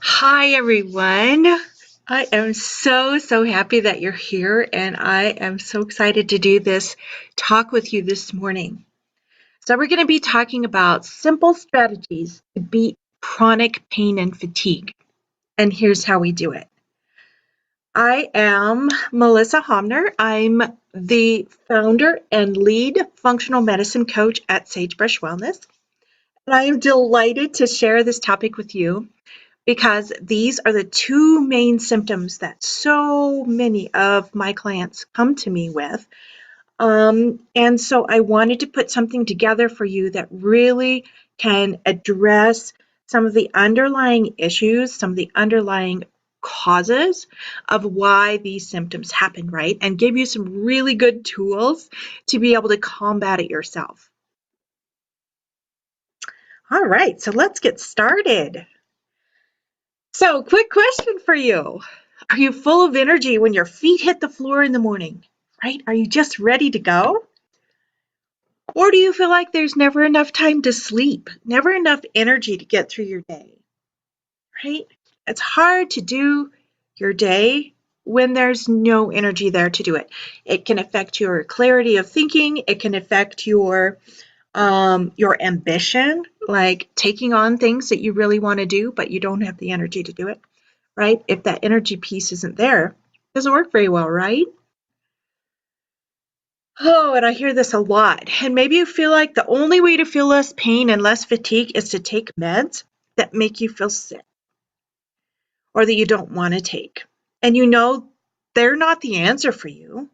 Hi, everyone. I am so happy that you're here, and I am so excited to do this talk with you this morning. So, we're going to be talking about simple strategies to beat chronic pain and fatigue. And here's how we do it. I am Melissa Homner. I'm the founder and lead functional medicine coach at Sagebrush Wellness. And I am delighted to share this topic with you because these are the two main symptoms that so many of my clients come to me with. And so I wanted to put something together for you that really can address some of the underlying issues, some of the underlying causes of why these symptoms happen, right? And give you some really good tools to be able to combat it yourself. All right, so let's get started. So, quick question for you. Are you full of energy when your feet hit the floor in the morning, right? Are you just ready to go? Or do you feel like there's never enough time to sleep, never enough energy to get through your day, right? It's hard to do your day when there's no energy there to do it. It can affect your clarity of thinking. It can affect your ambition, like taking on things that you really want to do, but you don't have the energy to do it. Right? If that energy piece isn't there, it doesn't work very well, right? Oh, and I hear this a lot. And maybe you feel like the only way to feel less pain and less fatigue is to take meds that make you feel sick or that you don't want to take. And you know they're not the answer for you,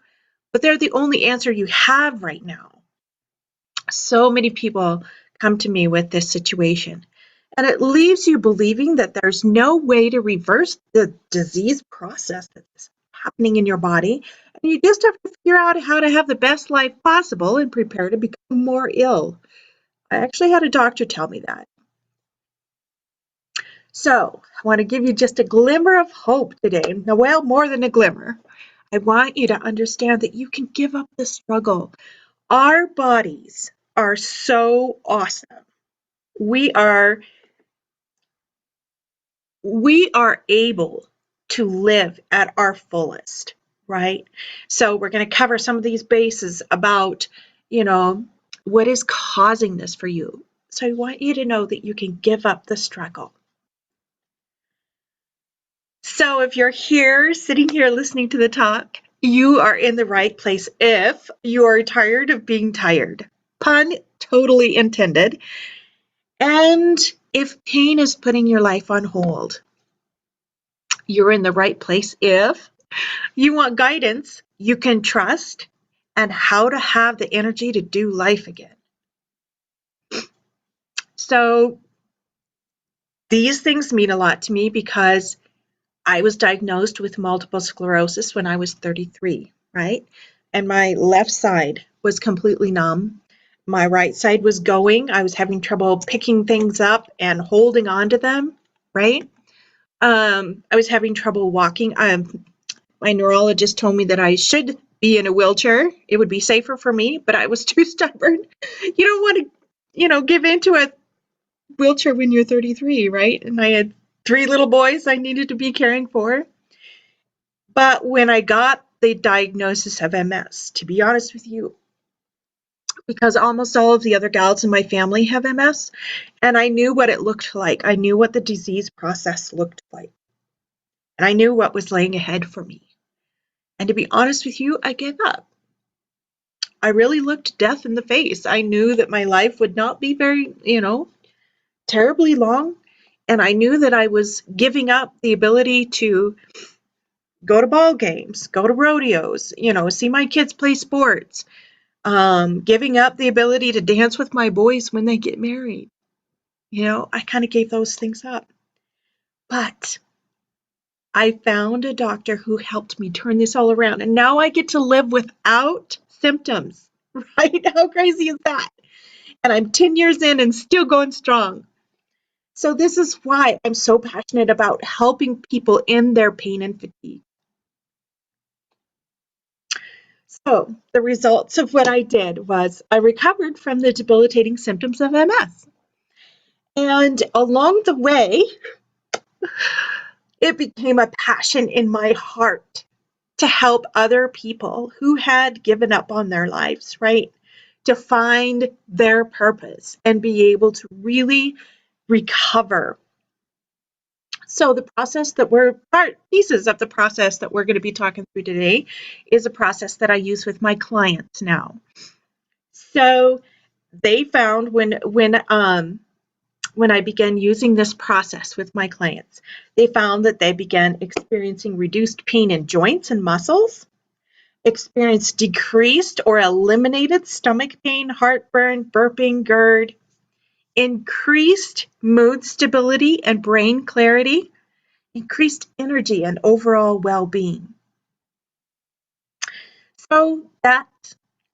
but they're the only answer you have right now. So many people come to me with this situation, and it leaves you believing that there's no way to reverse the disease process that's happening in your body, and you just have to figure out how to have the best life possible and prepare to become more ill. I actually had a doctor tell me that. So, I want to give you just a glimmer of hope today. Now, well, more than a glimmer. I want you to understand that you can give up the struggle. Our bodies are so awesome. We are able to live at our fullest, right? So we're going to cover some of these bases about, you know, what is causing this for you. So I want you to know that you can give up the struggle. So if you're here, sitting here listening to the talk, you are in the right place if you are tired of being tired. Pun totally intended. And if pain is putting your life on hold, you're in the right place if you want guidance you can trust and how to have the energy to do life again. So these things mean a lot to me because I was diagnosed with multiple sclerosis when I was 33, right? And my left side was completely numb. My right side was going. I was having trouble picking things up and holding on to them, right? I was having trouble walking. My neurologist told me that I should be in a wheelchair. It would be safer for me, but I was too stubborn. You don't want to, give into a wheelchair when you're 33, right? And I had three little boys I needed to be caring for. But when I got the diagnosis of MS, to be honest with you, because almost all of the other gals in my family have MS, and I knew what it looked like. I knew what the disease process looked like. And I knew what was laying ahead for me. And to be honest with you, I gave up. I really looked death in the face. I knew that my life would not be very, terribly long. And I knew that I was giving up the ability to go to ball games, go to rodeos, see my kids play sports, giving up the ability to dance with my boys when they get married. I kind of gave those things up. But I found a doctor who helped me turn this all around. And now I get to live without symptoms, right? How crazy is that? And I'm 10 years in and still going strong. So this is why I'm so passionate about helping people in their pain and fatigue. So the results of what I did was I recovered from the debilitating symptoms of MS. And along the way, it became a passion in my heart to help other people who had given up on their lives, right? To find their purpose and be able to really recover. So the process that pieces of the process that we're going to be talking through today is a process that I use with my clients now. So they found when I began using this process with my clients, they found that they began experiencing reduced pain in joints and muscles, experienced decreased or eliminated stomach pain, heartburn, burping, GERD, increased mood stability and brain clarity, increased energy and overall well-being. So that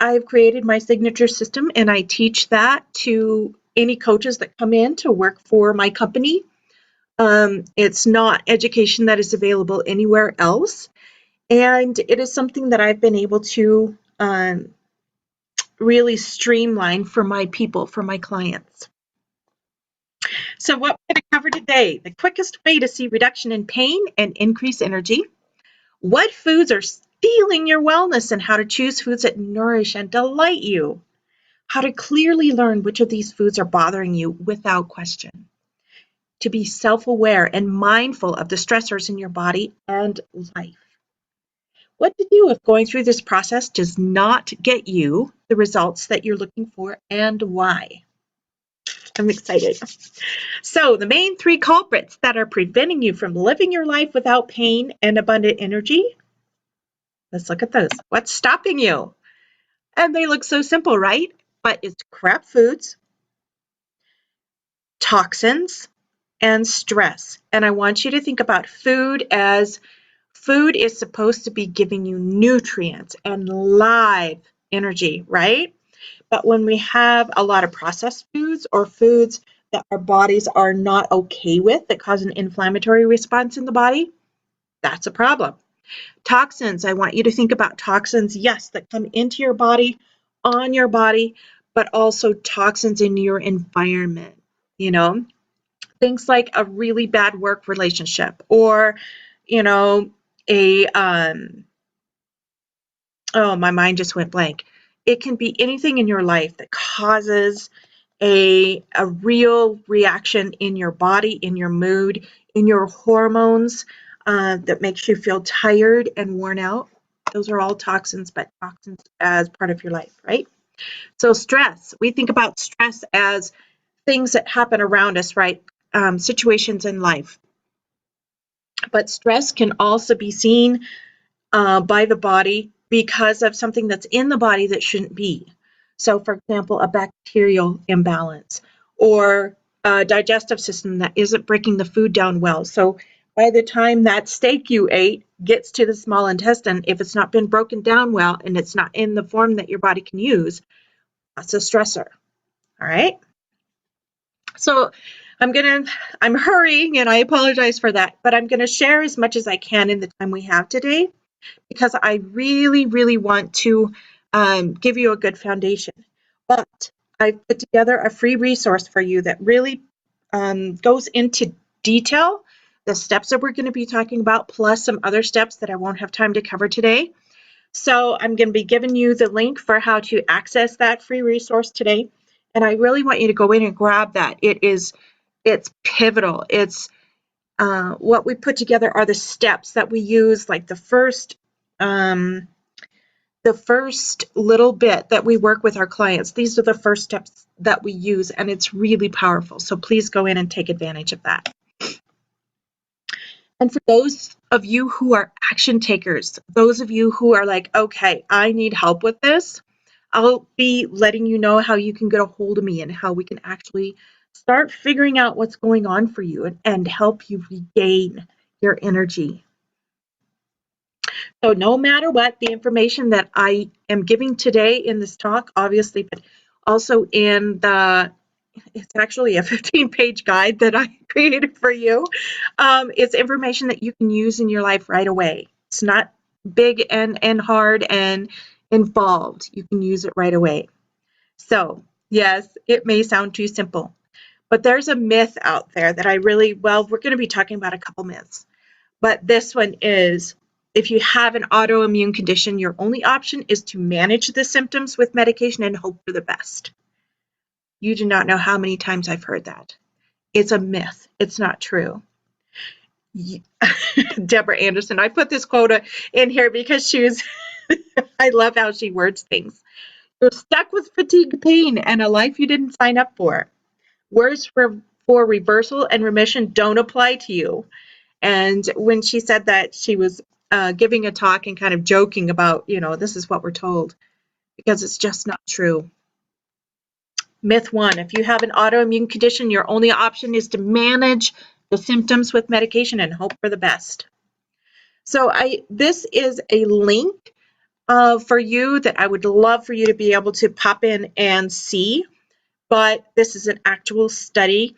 I've created my signature system, and I teach that to any coaches that come in to work for my company. It's not education that is available anywhere else, and it is something that I've been able to really streamline for my people, for my clients. So what we're going to cover today, the quickest way to see reduction in pain and increase energy, what foods are stealing your wellness and how to choose foods that nourish and delight you, how to clearly learn which of these foods are bothering you without question, to be self-aware and mindful of the stressors in your body and life. What to do if going through this process does not get you the results that you're looking for and why. I'm excited. So the main three culprits that are preventing you from living your life without pain and abundant energy. Let's look at those. What's stopping you? And they look so simple, right? But it's crap foods, toxins, and stress. And I want you to think about food as food is supposed to be giving you nutrients and live energy, right? But when we have a lot of processed foods or foods that our bodies are not okay with that cause an inflammatory response in the body, that's a problem. Toxins, I want you to think about toxins, yes, that come into your body, on your body, but also toxins in your environment, things like a really bad work relationship or, a, oh, my mind just went blank. It can be anything in your life that causes a real reaction in your body, in your mood, in your hormones that makes you feel tired and worn out. Those are all toxins, but toxins as part of your life, right? So stress, we think about stress as things that happen around us, right? Situations in life. But stress can also be seen by the body because of something that's in the body that shouldn't be. So, for example, a bacterial imbalance or a digestive system that isn't breaking the food down well. So, by the time that steak you ate gets to the small intestine, if it's not been broken down well and it's not in the form that your body can use, that's a stressor. All right. So, I'm hurrying and I apologize for that, but I'm going to share as much as I can in the time we have today, because I really, really want to give you a good foundation. But I've put together a free resource for you that really goes into detail the steps that we're going to be talking about, plus some other steps that I won't have time to cover today. So I'm going to be giving you the link for how to access that free resource today. And I really want you to go in and grab that. It's pivotal. It's what we put together are the steps that we use, like the first little bit that we work with our clients. These are the first steps that we use, and it's really powerful. So please go in and take advantage of that. And for those of you who are action takers, those of you who are like, okay, I need help with this, I'll be letting you know how you can get a hold of me and how we can actually start figuring out what's going on for you and help you regain your energy. So no matter what, the information that I am giving today in this talk, obviously, but also in it's actually a 15-page guide that I created for you. It's information that you can use in your life right away. It's not big and hard and involved. You can use it right away. So yes, it may sound too simple, But there's a myth out there that we're going to be talking about a couple myths. But this one is, if you have an autoimmune condition, your only option is to manage the symptoms with medication and hope for the best. You do not know how many times I've heard that. It's a myth. It's not true. Deborah Anderson, I put this quote in here because I love how she words things. You're stuck with fatigue, pain, and a life you didn't sign up for. Words for reversal and remission don't apply to you. And when she said that, she was giving a talk and kind of joking about, this is what we're told, because it's just not true. Myth 1, if you have an autoimmune condition, your only option is to manage the symptoms with medication and hope for the best. So this is a link for you that I would love for you to be able to pop in and see, but this is an actual study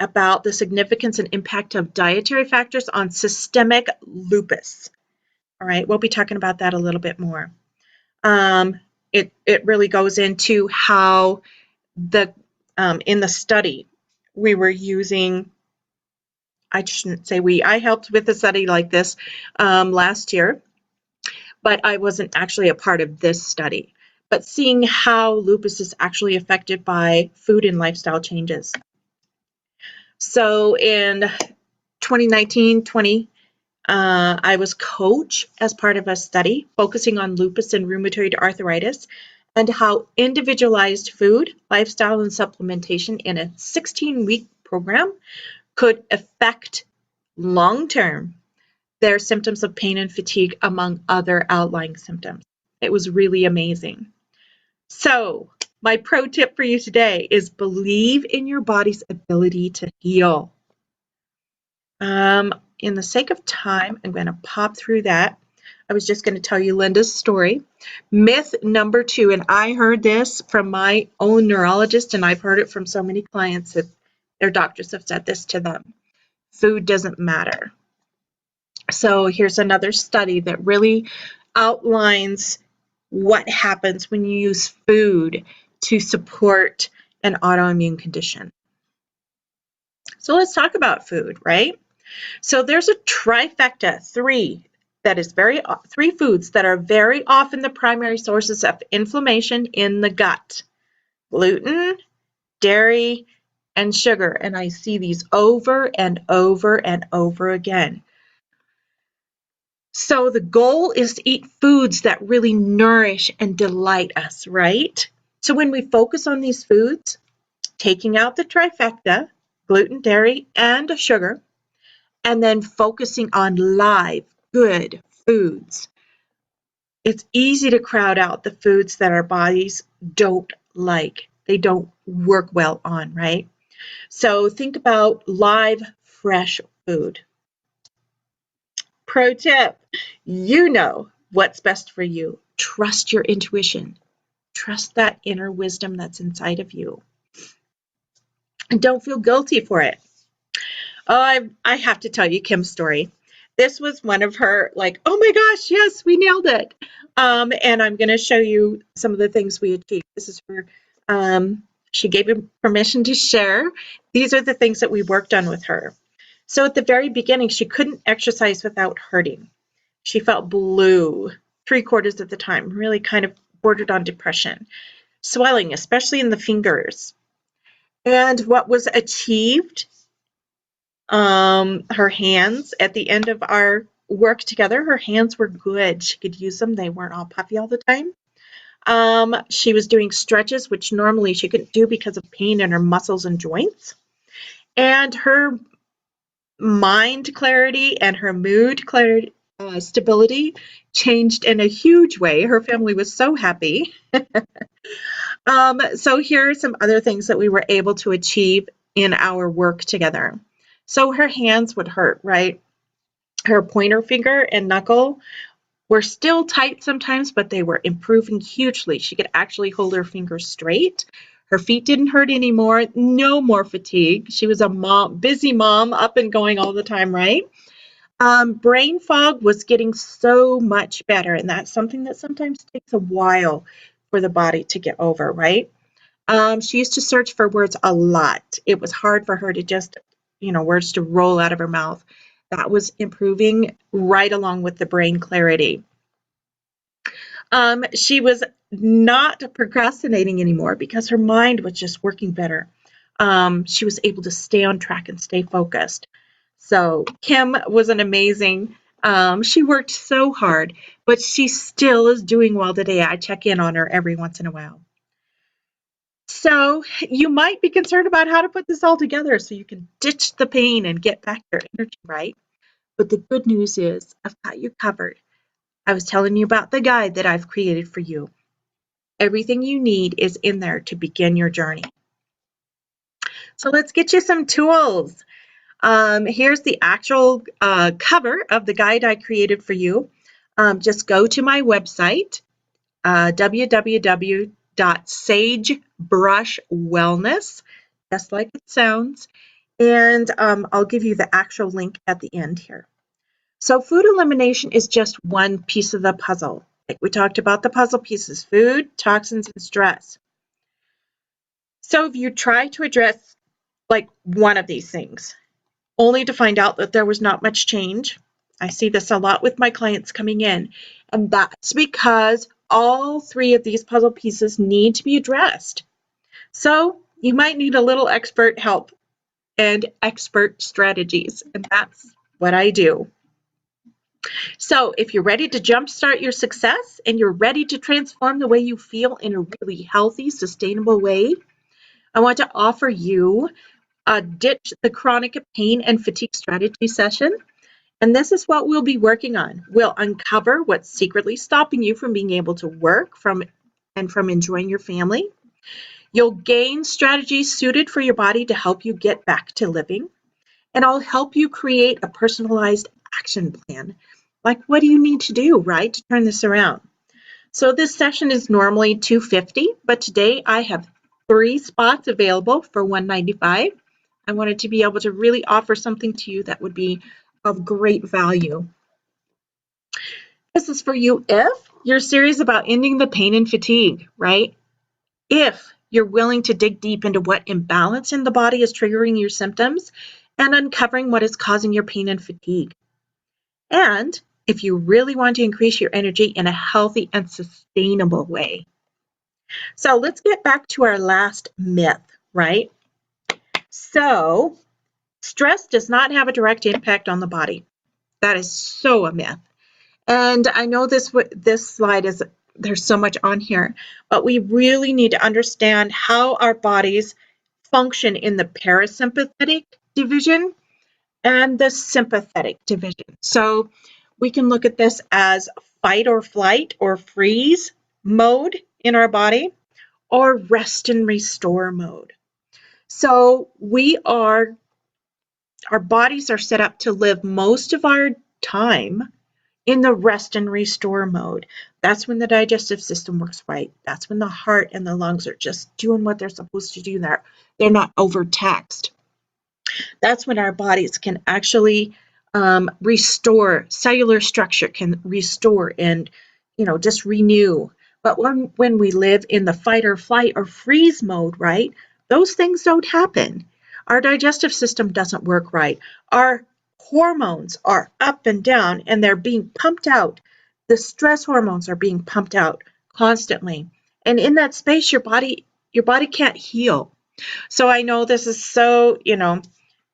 about the significance and impact of dietary factors on systemic lupus. All right, we'll be talking about that a little bit more. It really goes into how in the study we were using, I shouldn't say I helped with a study like this last year, but I wasn't actually a part of this study. But seeing how lupus is actually affected by food and lifestyle changes. So in 2019-20, I was coach as part of a study focusing on lupus and rheumatoid arthritis and how individualized food, lifestyle, and supplementation in a 16-week program could affect long-term their symptoms of pain and fatigue, among other outlying symptoms. It was really amazing. So my pro tip for you today is believe in your body's ability to heal. In the sake of time, I'm going to pop through that. I was just going to tell you Linda's story. Myth number 2, and I heard this from my own neurologist, and I've heard it from so many clients that their doctors have said this to them. Food doesn't matter. So here's another study that really outlines what happens when you use food to support an autoimmune condition. So let's talk about food, right? So there's a trifecta, three foods that are very often the primary sources of inflammation in the gut: gluten, dairy, and sugar. And I see these over and over and over again. So the goal is to eat foods that really nourish and delight us, right? So when we focus on these foods, taking out the trifecta, gluten, dairy, and sugar, and then focusing on live, good foods, it's easy to crowd out the foods that our bodies don't like. They don't work well on, right? So think about live, fresh food. Pro tip, you know what's best for you. Trust your intuition. Trust that inner wisdom that's inside of you. And don't feel guilty for it. Oh, I have to tell you Kim's story. This was one of her, like, oh my gosh, yes, we nailed it. And I'm going to show you some of the things we achieved. This is her, she gave me permission to share. These are the things that we worked on with her. So at the very beginning, she couldn't exercise without hurting. She felt blue 3/4 of the time, really kind of bordered on depression. Swelling, especially in the fingers. And what was achieved, her hands, at the end of our work together, her hands were good. She could use them. They weren't all puffy all the time. She was doing stretches, which normally she couldn't do because of pain in her muscles and joints. And her mind clarity and her mood clarity, stability changed in a huge way. Her family was so happy. So here are some other things that we were able to achieve in our work together. So her hands would hurt, right? Her pointer finger and knuckle were still tight sometimes, but they were improving hugely. She could actually hold her fingers straight. Her feet didn't hurt anymore. No more fatigue. She was a busy mom, up and going all the time, right? Brain fog was getting so much better, and that's something that sometimes takes a while for the body to get over, right? She used to search for words a lot. It was hard for her to just, words to roll out of her mouth. That was improving right along with the brain clarity. She was not procrastinating anymore because her mind was just working better. She was able to stay on track and stay focused. So Kim was an amazing. She worked so hard, but she still is doing well today. I check in on her every once in a while. So you might be concerned about how to put this all together so you can ditch the pain and get back your energy, right? But the good news is I've got you covered. I was telling you about the guide that I've created for you. Everything you need is in there to begin your journey. So let's get you some tools. Here's the actual cover of the guide I created for you. Just go to my website, www.sagebrushwellness, just like it sounds, and I'll give you the actual link at the end here. So food elimination is just one piece of the puzzle. Like we talked about the puzzle pieces, food, toxins, and stress. So if you try to address like one of these things, only to find out that there was not much change. I see this a lot with my clients coming in, and that's because all three of these puzzle pieces need to be addressed. So you might need a little expert help and expert strategies, and that's what I do. So if you're ready to jumpstart your success and you're ready to transform the way you feel in a really healthy, sustainable way, I want to offer you a Ditch the Chronic Pain and Fatigue Strategy session. And this is what we'll be working on. We'll uncover what's secretly stopping you from being able to work from enjoying your family. You'll gain strategies suited for your body to help you get back to living. And I'll help you create a personalized action plan. Like, what do you need to do, right, to turn this around? So this session is normally $250, but today I have 3 spots available for $195. I wanted to be able to really offer something to you that would be of great value. This is for you if you're serious about ending the pain and fatigue, right? If you're willing to dig deep into what imbalance in the body is triggering your symptoms and uncovering what is causing your pain and fatigue. And if you really want to increase your energy in a healthy and sustainable way. So let's get back to our last myth, right? So stress does not have a direct impact on the body. That is so a myth. And I know this slide is, there's so much on here, but we really need to understand how our bodies function in the parasympathetic division and the sympathetic division. So we can look at this as fight or flight or freeze mode in our body, or rest and restore mode. So our bodies are set up to live most of our time in the rest and restore mode. That's when the digestive system works right. That's when the heart and the lungs are just doing what they're supposed to do there. They're not overtaxed. That's when our bodies can actually restore, cellular structure can restore and, just renew. But when we live in the fight or flight or freeze mode, right, those things don't happen. Our digestive system doesn't work right. Our hormones are up and down and they're being pumped out. The stress hormones are being pumped out constantly. And in that space, your body can't heal. So I know this is so,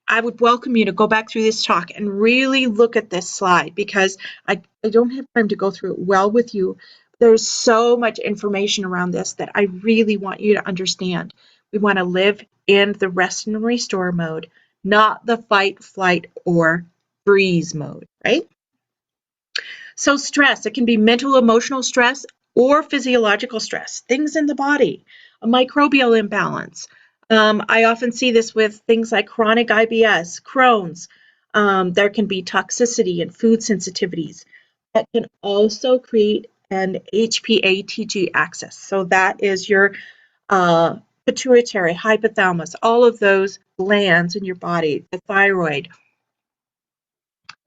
I would welcome you to go back through this talk and really look at this slide because I don't have time to go through it well with you. There's so much information around this that I really want you to understand. We want to live in the rest and restore mode, not the fight, flight, or freeze mode, right? So stress, it can be mental, emotional stress or physiological stress, things in the body, a microbial imbalance. I often see this with things like chronic IBS, Crohn's. There can be toxicity and food sensitivities that can also create an HPA-TG axis. So that is your pituitary, hypothalamus, all of those glands in your body, the thyroid,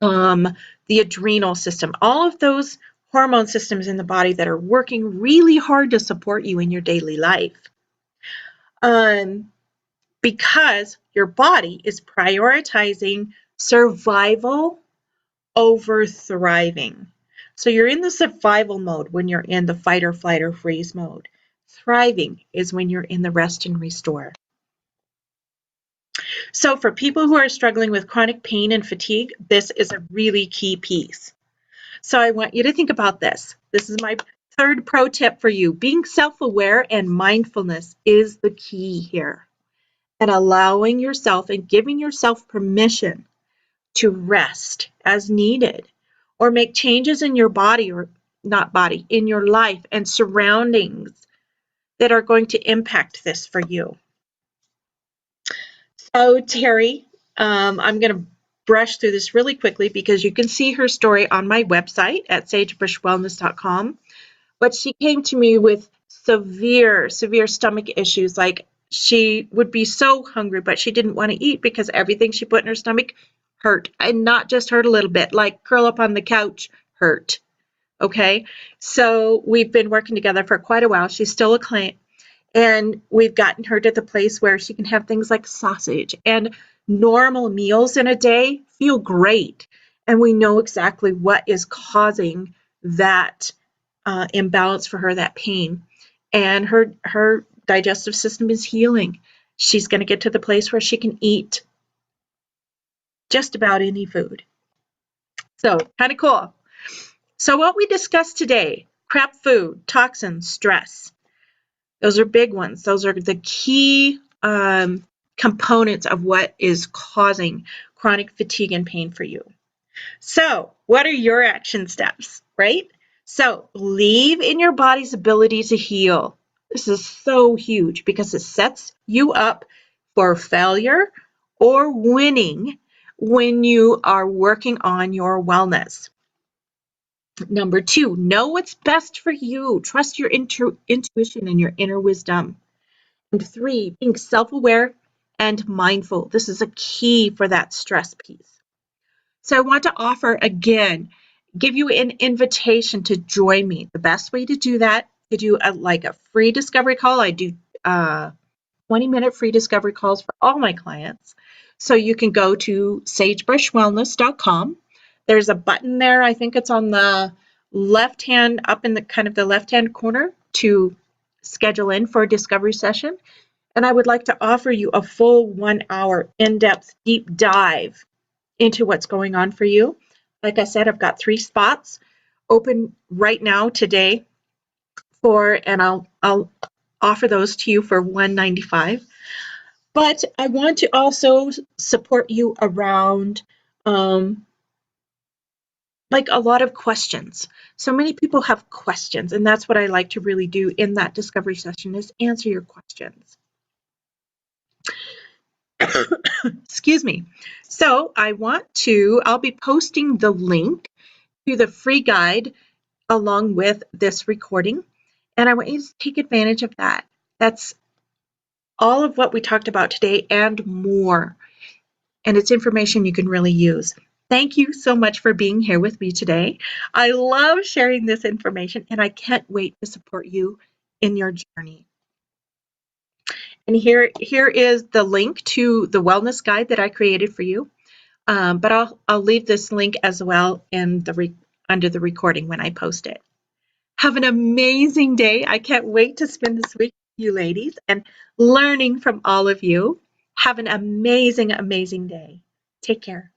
the adrenal system, all of those hormone systems in the body that are working really hard to support you in your daily life. because your body is prioritizing survival over thriving. So you're in the survival mode when you're in the fight or flight or freeze mode. Thriving is when you're in the rest and restore. So for people who are struggling with chronic pain and fatigue, this is a really key piece. So I want you to think about this. This is my third pro tip for you. Being self-aware and mindfulness is the key here. And allowing yourself and giving yourself permission to rest as needed or make changes in your body, or not body, in your life and surroundings that are going to impact this for you. So Terry, I'm going to brush through this really quickly because you can see her story on my website at sagebrushwellness.com. But she came to me with severe stomach issues. Like, she would be so hungry, but she didn't want to eat because everything she put in her stomach hurt, and not just hurt a little bit, like curl up on the couch hurt. Okay, so we've been working together for quite a while. She's still a client, and we've gotten her to the place where she can have things like sausage and normal meals in a day feel great. And we know exactly what is causing that imbalance for her, that pain. And her digestive system is healing. She's going to get to the place where she can eat just about any food. So kind of cool. So what we discussed today, crap food, toxins, stress, those are big ones. Those are the key components of what is causing chronic fatigue and pain for you. So what are your action steps, right? So believe in your body's ability to heal. This is so huge because it sets you up for failure or winning when you are working on your wellness. Number 2, know what's best for you. Trust your intuition and your inner wisdom. And 3, being self-aware and mindful. This is a key for that stress piece. So I want to offer, again, give you an invitation to join me. The best way to do that, to do a free discovery call. I do 20-minute free discovery calls for all my clients. So you can go to sagebrushwellness.com. There's a button there. I think it's on the left hand, up in the kind of the left-hand corner, to schedule in for a discovery session. And I would like to offer you a full 1-hour in-depth deep dive into what's going on for you. Like I said, I've got 3 spots open right now today and I'll offer those to you for $195. But I want to also support you around like a lot of questions. So many people have questions, and that's what I like to really do in that discovery session, is answer your questions. Excuse me. So I'll be posting the link to the free guide along with this recording, and I want you to take advantage of that. That's all of what we talked about today and more, and it's information you can really use. Thank you so much for being here with me today. I love sharing this information, and I can't wait to support you in your journey. And here is the link to the wellness guide that I created for you. But I'll leave this link as well in under the recording when I post it. Have an amazing day. I can't wait to spend this week with you ladies and learning from all of you. Have an amazing, amazing day. Take care.